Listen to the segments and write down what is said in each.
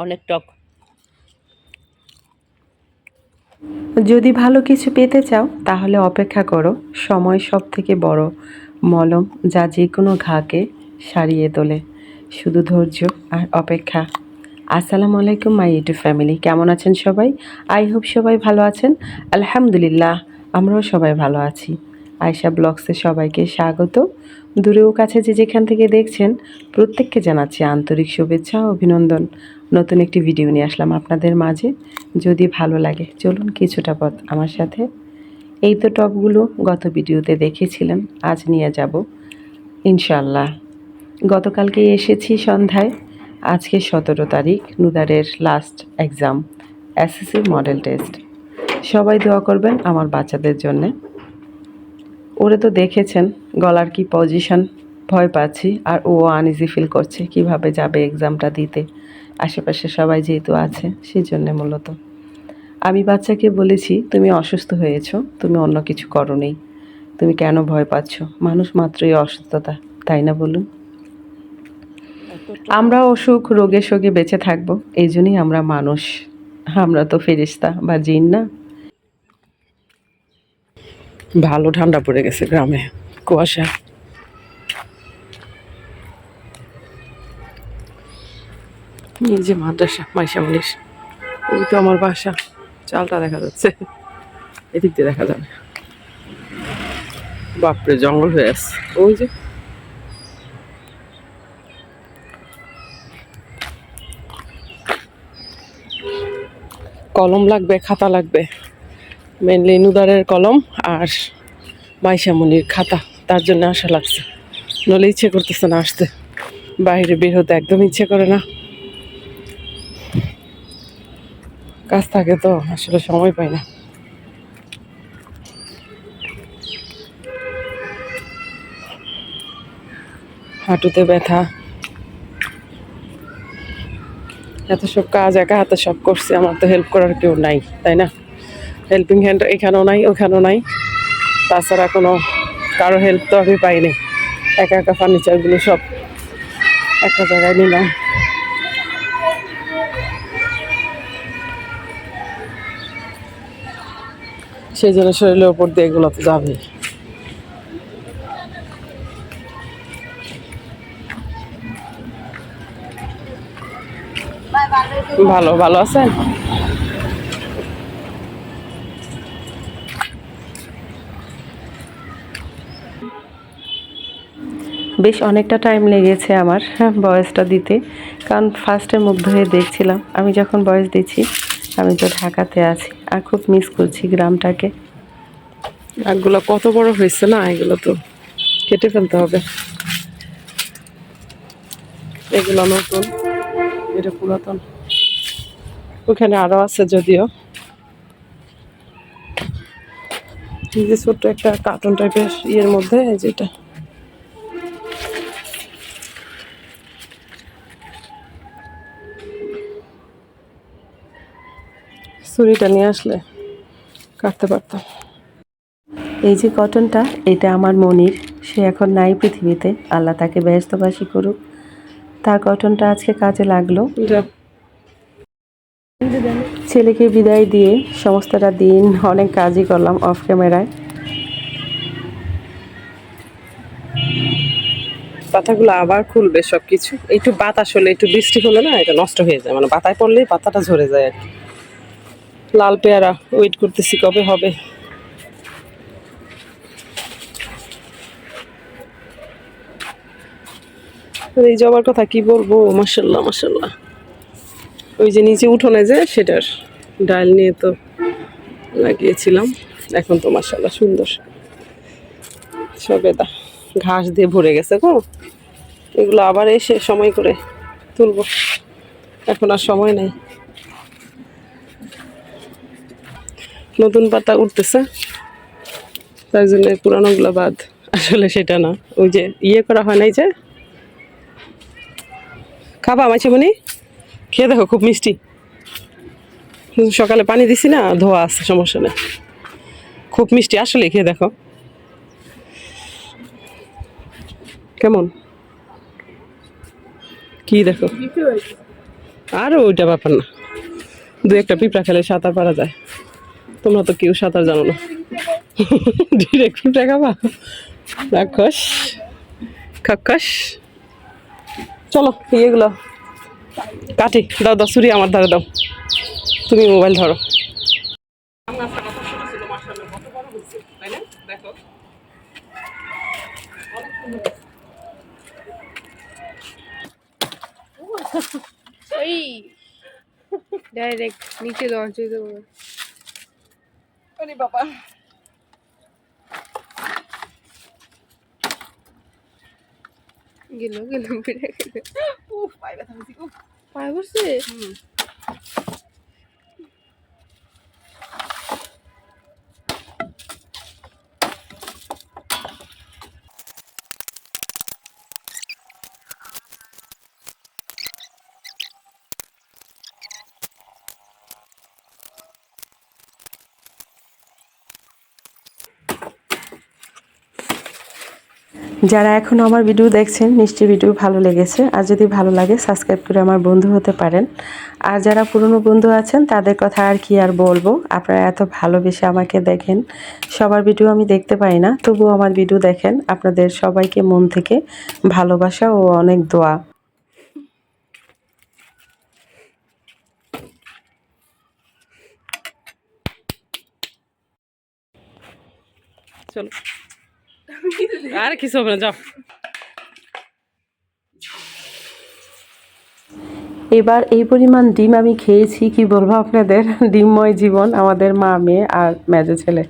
অনেক টক। যদি ভালো কিছু পেতে চাও তাহলে অপেক্ষা করো। সময় সবথেকে বড় মলম, যা যে কোনো ঘাকে সারিয়ে তোলে। শুধু ধৈর্য আর অপেক্ষা। আসসালামু আলাইকুম মাই ইউটিউব ফ্যামিলি, কেমন আছেন সবাই? আই হোপ সবাই ভালো আছেন। আলহামদুলিল্লাহ, আমরাও সবাই ভালো আছি। আয়শা ব্লগসে সবাইকে স্বাগত। দূরেও কাছে যে যেখান থেকে দেখছেন প্রত্যেককে জানাচ্ছি আন্তরিক শুভেচ্ছা ও অভিনন্দন। নতুন একটি ভিডিও নিয়ে আসলাম আপনাদের মাঝে। যদি ভালো লাগে চলুন কিছুটা পথ আমার সাথে। এই তো টকগুলো গত ভিডিওতে দেখেছিলেন, আজ নিয়ে যাব ইনশাল্লাহ। গতকালকে এসেছি সন্ধ্যায়। আজকে 17 তারিখ, নুদারের last exam, SSC model test. সবাই দোয়া করবেন আমার বাচ্চাদের জন্যে। ওরে তো দেখেছেন গলার কি পজিশন, ভয় পাচ্ছি আর ও আনইজি ফিল করছে কিভাবে যাবে এক্সামটা দিতে। আশেপাশে সবাই যেহেতু আছে সেই জন্যে মূলত আমি বাচ্চাকে বলেছি, তুমি অসুস্থ হয়েছো, তুমি অন্য কিছু করোনি, তুমি কেন ভয় পাচ্ছ? মানুষ মাত্রই অসুস্থতা, তাই না বলুন? আমরা অসুখ রোগে শোকে বেঁচে থাকবো, এই জন্যই আমরা মানুষ। আমরা তো ফেরেশতা বা জিন না। ভালো ঠান্ডা পড়ে গেছে গ্রামে, কুয়াশা। এই যে মাদ্রাসা মাইশামলিশ, ওই তো আমার বাসা। চালটা দেখা যাচ্ছে, এদিক দিয়ে দেখা যাবে। বাপরে, জঙ্গল হয়ে আছে ওই যে। কলম লাগবে, খাতা লাগবে, মেনলি নুদারের কলম আর মাইশামনির খাতা। তার জন্য আসা লাগছে, নলে ইচ্ছে করতেছে না আসতে। বাইরে বের হতে একদম ইচ্ছে করে না, কাজ থাকে তো আসলে সময় পাই না। হাঁটুতে ব্যথা, এত সব কাজ একা হাতে সব করছি, আমার তো হেল্প করার কেউ নাই, তাই না? হেল্পিং হ্যান্ড এখানেও নাই, ওখানেও নাই। তাছাড়া কোনো কারো হেল্প তো আমি পাইনি। একা একা ফার্নিচারগুলো সব একটা জায়গায় নিলাম। সেই জন্য শরীরের ওপর দিয়ে এগুলো তো যাবেই। ভালো ভালো আছেন? বেশ অনেকটা টাইম লেগেছে আমার ভয়েসটা দিতে, কারণ ফার্স্টে মুগ্ধ হয়ে দেখছিলাম। আমি যখন ভয়েস দিচ্ছি আমি তো ঢাকাতে আছি আর খুব মিস করছি গ্রামটাকে। আগগুলো কত বড় হয়েছে না, এগুলো তো কেটে ফেলতে হবে। এগুলো নতুন, এটা পুরাতন। ওখানে আরো আছে যদিও। এই যে ছোট্ট একটা কার্টুন টাইপের ইয়ের মধ্যে, যেটা ছুরিটা নিয়ে আসলে কাটতে পারতাম। এই যে কটনটা, এটা আমার মনির, সে এখন নাই পৃথিবীতে, আল্লাহ তাকে ব্যস্তবাসী করুক। তার কটনটা আজকে কাজে লাগলো। ছেলেকে বিদায় দিয়ে সমস্তটা দিন অনেক কাজই করলাম অফ ক্যামেরায়। পাতাগুলো আবার খুলবে সবকিছু। একটু বাতাস হলে, একটু বৃষ্টি হলে না, এটা নষ্ট হয়ে যায়, মানে পাতায় পড়লে পাতাটা ঝরে যায় আর কি। লাল পেয়ারা ওয়েট করতেছি কবে হবে। এই জবার কথা কি বলবো, মাশাল্লাহ মাশাল্লাহ। ওই যে নিচে উঠোনে যে সেটার ডাল নিয়ে তো লাগিয়েছিলাম, এখন তো মাশাল্লাহ সুন্দর সবেদা ঘাস দিয়ে ভরে গেছে গো। এগুলো আবার এসে সময় করে তুলবো, এখন আর সময় নেই। নতুন পাতা উঠতেছে, তার জন্য পুরানোগুলো বাদ। আসলে সেটা না, ওই যে ইয়ে করা হয় নাই যে। খাবা মাছিমণি? খেয়ে দেখো, খুব মিষ্টি। সকালে পানি দিছি না, ধোয়া আছে, সমস্যা নেই, খুব মিষ্টি আসলে। খেয়ে দেখো কেমন। কি দেখো? আর ওইটা ব্যাপার না, দু একটা পিঁপড়া খেলে সাঁতার পারা যায়। তোমরা তো কেউ সাঁতার জানো না, ডিরেক্ট পিঁপড়া খাবা? রাক্ষস খক্ষস। চলো ইয়েগুলো কাটি, দাও দাও ছুরি আমার ধারে দাও, তুমি মোবাইল ধরো। ওই ডাইরেক্ট নিচে লঞ্চ হয়ে যাবো। বাবা গেল গেল বেড়ে গেল। পায়ে ব্যথা হয়েছে। পায়ে বসছে। যারা এখন আমার ভিডিও দেখছেন নিশ্চয়ই ভিডিও ভালো লেগেছে, আর যদি ভালো লাগে সাবস্ক্রাইব করে আমার বন্ধু হতে পারেন। আর যারা পুরনো বন্ধু আছেন তাদের কথা আর কি আর বলবো, আপনারা এত ভালোবেসে আমাকে দেখেন। সবার ভিডিও আমি দেখতে পাই না, তবুও আমার ভিডিও দেখেন। আপনাদের সবাইকে মন থেকে ভালোবাসা ও অনেক দোয়া। চলো আর কিছু হবে না, যাও। এবার এই পরিমাণ ডিম আমি খেয়েছি, কি বলবো আপনাদের, ডিমময় জীবন আমাদের মা, মেয়ে আর মেজো ছেলে।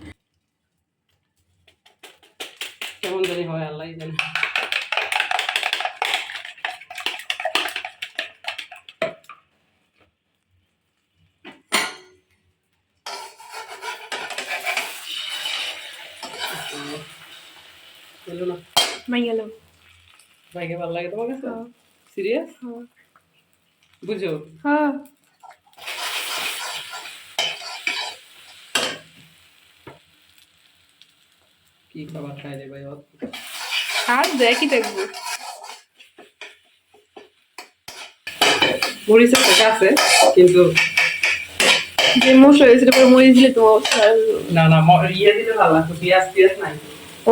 কেমন জানি হয় আল্লাহ জানে। বলো না, মাই গেল। ভাইকে ভালো লাগে তোমার কাছে? সিরিয়াস? বুঝো হ্যাঁ কি খাবার খাই রে ভাই? আর দেখি দেখবো। মরিচের টাকা আছে কিন্তু যে মশলা হয়েছিল পরে মরিচ দিলে তো অবস্থা না না ইয়ে দিলে ভালো লাগতো, পেঁয়াজ পেঁয়াজ নাই।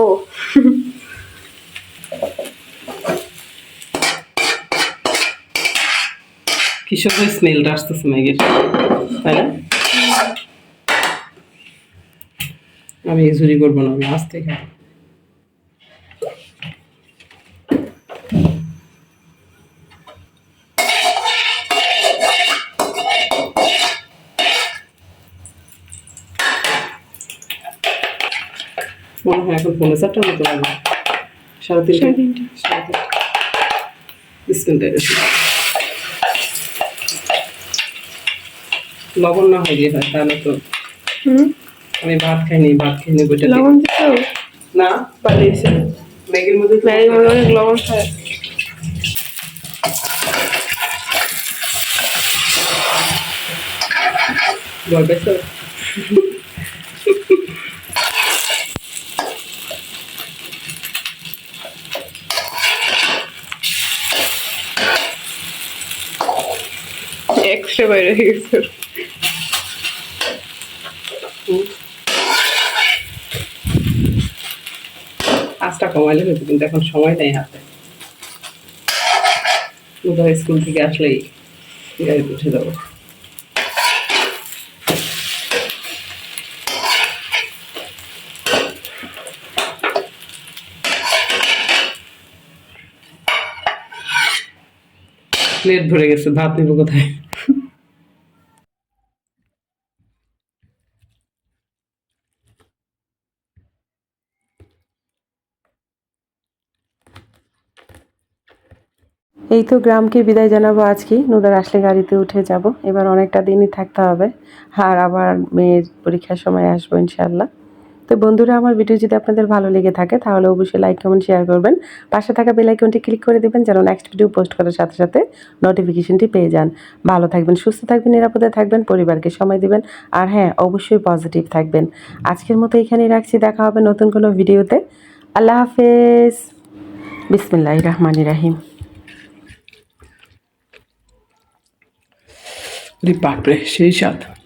ও কি সুন্দর স্মেলটা আসতেছে ম্যাগির, তাই না? আমি এই ঝুরি করবো না, আমি আস্তে খাই। মনে হয় এখন 4:30টার মতো লাগবে। 3:30। 3:30। বিসমিল্লাহির রহমানির রহিম। লবণ না হয়ে হয় তাহলে তো আমি ভাত খাইনি বইটা দিয়ে। লবণ দিছো? না পালিয়েছে ম্যাগির মধ্যে তো ম্যাগি মনে অনেক লবণ খায়। ভয় পেয়েছো? এক্সট্রা বাইরে হয়ে গেছে। আঁচটা কমাইলে হতো, কিন্তু এখন সময় নেই হাতে। উদয় স্কুল থেকে আসলেই গাড়িতে উঠে যাবো। প্লেট ভরে গেছে, ভাত নিব কোথায়? এই তো গ্রামকে বিদায় জানাবো আজকে, নুদার আসলে গাড়িতে উঠে যাব। এবার অনেকটা দিনই থাকতে হবে, আর আবার মেয়ের পরীক্ষার সময় আসবো ইনশাল্লাহ। তো বন্ধুরা, আমার ভিডিও যদি আপনাদের ভালো লেগে থাকে তাহলে অবশ্যই লাইক কমেন্ট শেয়ার করবেন। পাশে থাকা বেল আইকনটি ক্লিক করে দিবেন যেন নেক্সট ভিডিও পোস্ট করার সাথে সাথে নোটিফিকেশনটি পেয়ে যান। ভালো থাকবেন, সুস্থ থাকবেন, নিরাপদে থাকবেন, পরিবারকে সময় দিবেন, আর হ্যাঁ অবশ্যই পজিটিভ থাকবেন। আজকের মতো এখানেই রাখছি, দেখা হবে নতুন কোনো ভিডিওতে। আল্লাহ হাফেজ। বিসমিল্লাহির রহমানির রহিম। আরে বাপরে সেই স্বাদ।